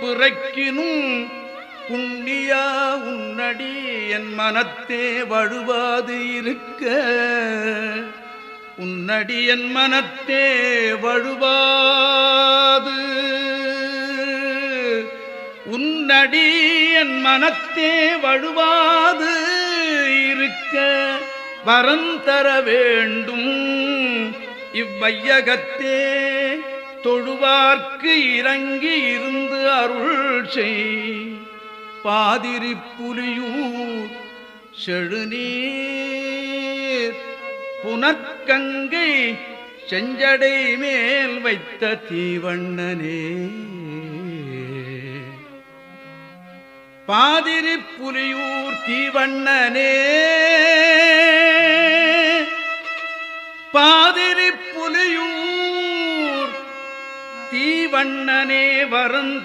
பிறக்கினும் புண்ணியா உன்னடி என் மனத்தே வழுவாது இருக்க, உன்னடி என் மனத்தே வழுவாது, உன்னடி என் மனத்தே வழுவாது இருக்க வரந்தர வேண்டும். இவ்வையகத்தே தொழுவார்க்கு இறங்கி இருந்து அருள் செய். பாதிரி புலியூர் செழுநீர் புனற்கங்கை செஞ்சடை மேல் வைத்த தீவண்ணனே. பாதிரி புலியூர் தீவண்ணனே, பாதிரி புலியூர் தீவண்ணனே வரந்த